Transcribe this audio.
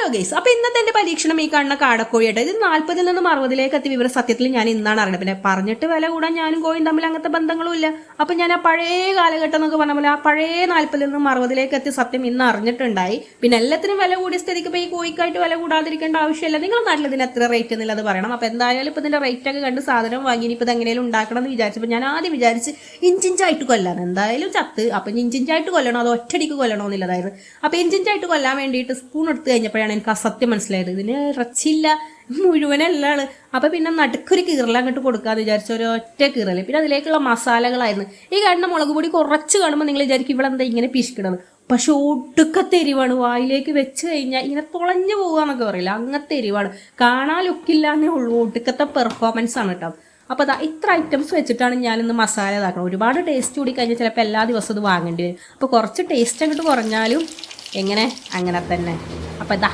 Hello guys, അപ്പോൾ ഇന്നത്തെ എൻ്റെ പരീക്ഷണം ഈ കാണുന്ന കാടക്കോഴിയായിട്ട് ഇത് 40 നിന്നും 60 എത്തി വിവരം സത്യത്തിൽ ഞാൻ ഇന്നാണ് അറിയണത്. പിന്നെ പറഞ്ഞിട്ട് വില കൂടാൻ ഞാനും കോഴിയും തമ്മിൽ അങ്ങനത്തെ ബന്ധങ്ങളും ഇല്ല. അപ്പം ഞാൻ ആ പഴയ കാലഘട്ടം എന്നൊക്കെ പറഞ്ഞ പോലെ ആ പഴയ 40 നിന്നും 60 എത്തി സത്യം ഇന്ന് അറിഞ്ഞിട്ടുണ്ടായി. പിന്നെ എല്ലാത്തിനും വില കൂടിയ സ്ഥിതിക്ക് ഇപ്പോൾ ഈ കോഴിക്കായിട്ട് വില കൂടാതിരിക്കേണ്ട ആവശ്യമില്ല. നിങ്ങളുടെ നാട്ടിൽ ഇതിന് എത്ര റേറ്റ് എന്നുള്ളത് പറയണം. അപ്പോൾ എന്തായാലും ഇപ്പോൾ ഇതിൻ്റെ റേറ്റൊക്കെ കണ്ട് സാധനം വാങ്ങി ഇപ്പോൾ ഇത് എങ്ങനെയും ഉണ്ടാക്കണം എന്ന് വിചാരിച്ചപ്പോൾ ഞാൻ ആദ്യം വിചാരിച്ച് ഇഞ്ചിഞ്ചായിട്ട് കൊല്ലാൻ, എന്തായാലും ചത്ത് അപ്പം ഇഞ്ചിഞ്ചായിട്ട് കൊല്ലണോ അതോ ഒറ്റടിക്ക് കൊല്ലണോ എന്നുള്ളതായിരുന്നു. അപ്പോൾ ഇഞ്ചിഞ്ചായിട്ട് കൊല്ലാൻ വേണ്ടിയിട്ട് സ്പൂൺ എടുത്ത് കഴിഞ്ഞപ്പോഴാണ് എനിക്ക് ആ സത്യം മനസ്സിലായത്. ഇതിന് ഇറച്ചില്ല, മുഴുവനെല്ലാണ്. അപ്പം പിന്നെ നടുക്കൊരു കീറൽ അങ്ങോട്ട് കൊടുക്കാമെന്ന് വിചാരിച്ച ഒരു ഒറ്റ കീറൽ. പിന്നെ അതിലേക്കുള്ള മസാലകളായിരുന്നു. ഈ കാണുന്ന മുളക് പൊടി കുറച്ച് കാണുമ്പോൾ നിങ്ങൾ വിചാരിക്കും ഇവിടെ എന്താ ഇങ്ങനെ പിശിക്കണത്. പക്ഷെ ഒടുക്കത്തെ എരിവാണ്. വായിലേക്ക് വെച്ച് കഴിഞ്ഞാൽ ഇങ്ങനെ തുളഞ്ഞു പോകുക എന്നൊക്കെ പറയില്ല, അങ്ങനത്തെ എരിവാണ്. കാണാൻ ലുക്കില്ലാന്നേ ഉള്ളൂ, ഒടുക്കത്തെ പെർഫോമൻസ് ആണ് കേട്ടോ. അപ്പോൾ അതാ ഇത്ര ഐറ്റംസ് വെച്ചിട്ടാണ് ഞാനിന്ന് മസാല ഇതാക്കണം. ഒരുപാട് ടേസ്റ്റ് കൂടി കഴിഞ്ഞാൽ ചിലപ്പോൾ എല്ലാ ദിവസവും ഇത് വാങ്ങേണ്ടി വരും. അപ്പോൾ കുറച്ച് ടേസ്റ്റ് അങ്ങോട്ട് കുറഞ്ഞാലും എങ്ങനെ അങ്ങനെ തന്നെ. അപ്പോൾ ഇതാ